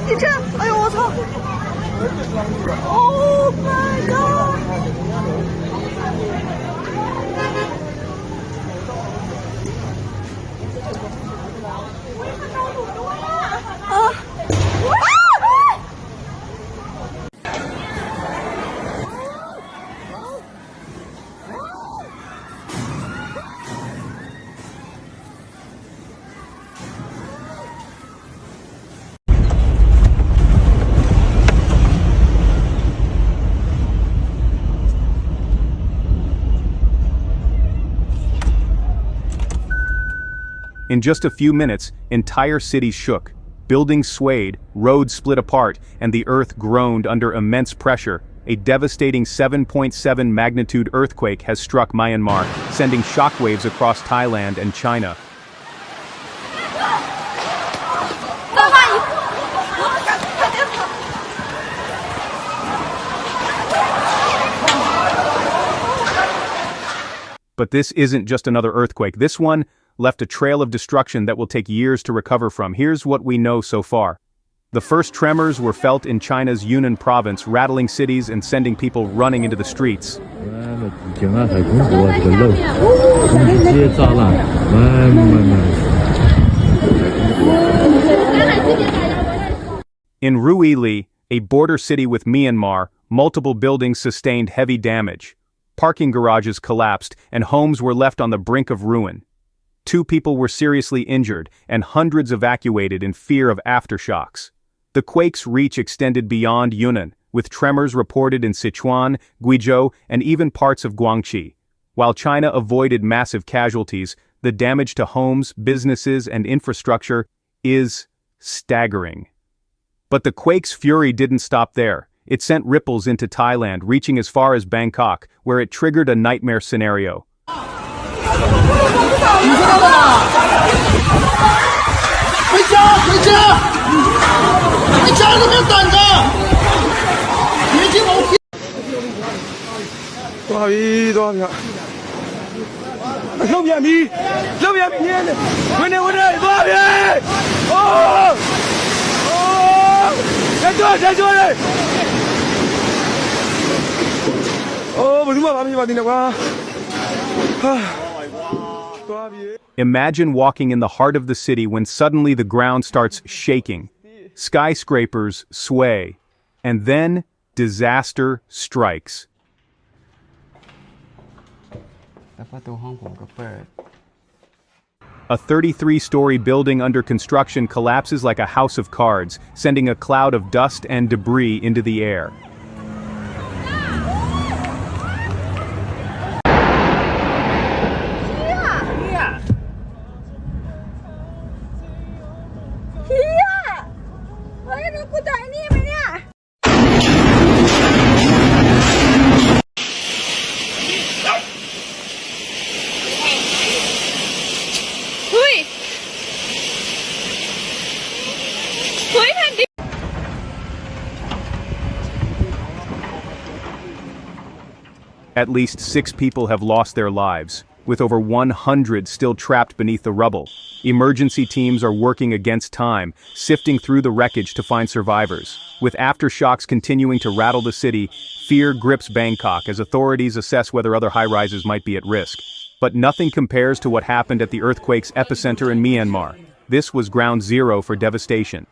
地震！哎呦我操 ！Oh my god！ In just a few minutes, entire cities shook. Buildings swayed, roads split apart, and the earth groaned under immense pressure. A devastating 7.7 magnitude earthquake has struck Myanmar, sending shockwaves across Thailand and China. But this isn't just another earthquake. This one left a trail of destruction that will take years to recover from. Here's what we know so far. The first tremors were felt in China's Yunnan province, rattling cities and sending people running into the streets. In Ruili, a border city with Myanmar, multiple buildings sustained heavy damage. Parking garages collapsed, and homes were left on the brink of ruin. 2 people were seriously injured, and hundreds evacuated in fear of aftershocks. The quake's reach extended beyond Yunnan, with tremors reported in Sichuan, Guizhou, and even parts of Guangxi. While China avoided massive casualties, the damage to homes, businesses, and infrastructure is staggering. But the quake's fury didn't stop there. It sent ripples into Thailand, reaching as far as Bangkok, where it triggered a nightmare scenario. Imagine walking in the heart of the city when suddenly the ground starts shaking. Skyscrapers sway. And then, disaster strikes. A 33-story building under construction collapses like a house of cards, sending a cloud of dust and debris into the air. At least 6 people have lost their lives, with over 100 still trapped beneath the rubble. Emergency teams are working against time, sifting through the wreckage to find survivors. With aftershocks continuing to rattle the city, fear grips Bangkok as authorities assess whether other high-rises might be at risk. But nothing compares to what happened at the earthquake's epicenter in Myanmar. This was ground zero for devastation.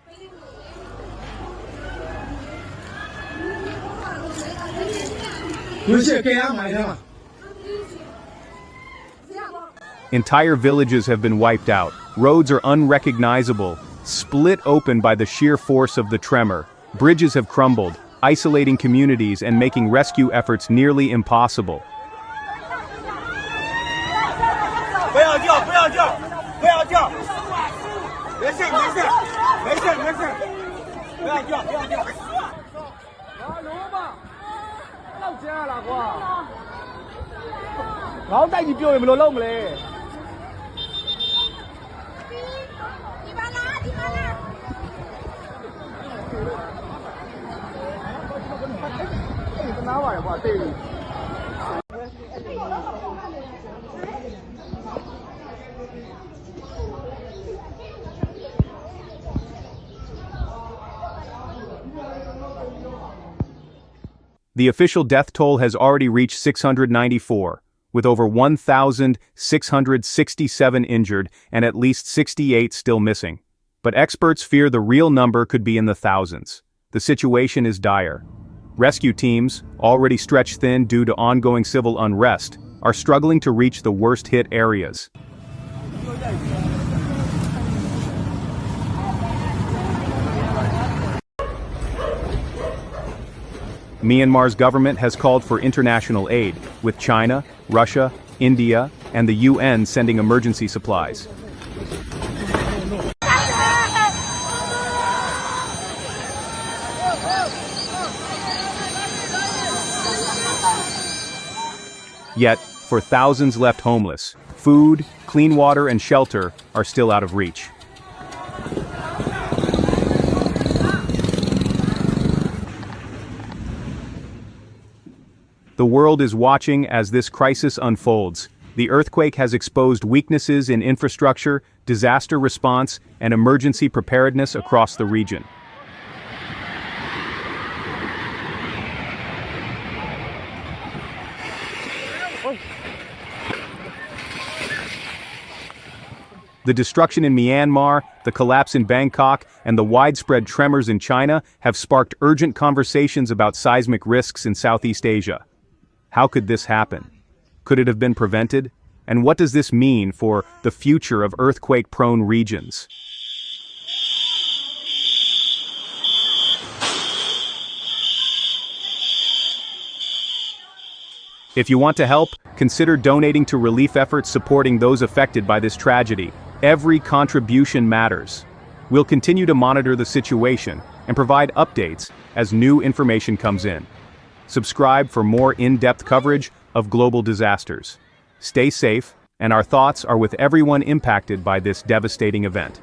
Entire villages have been wiped out. Roads are unrecognizable, split open by the sheer force of the tremor. Bridges have crumbled, isolating communities and making rescue efforts nearly impossible. The official death toll has already reached 694, with over 1,667 injured and at least 68 still missing. But experts fear the real number could be in the thousands. The situation is dire. Rescue teams, already stretched thin due to ongoing civil unrest, are struggling to reach the worst-hit areas. Myanmar's government has called for international aid, with China, Russia, India, and the UN sending emergency supplies. Yet, for thousands left homeless, food, clean water, and shelter are still out of reach. The world is watching as this crisis unfolds. The earthquake has exposed weaknesses in infrastructure, disaster response, and emergency preparedness across the region. The destruction in Myanmar, the collapse in Bangkok, and the widespread tremors in China have sparked urgent conversations about seismic risks in Southeast Asia. How could this happen? Could it have been prevented? And what does this mean for the future of earthquake-prone regions? If you want to help, consider donating to relief efforts supporting those affected by this tragedy. Every contribution matters. We'll continue to monitor the situation and provide updates as new information comes in. Subscribe for more in-depth coverage of global disasters. Stay safe, and our thoughts are with everyone impacted by this devastating event.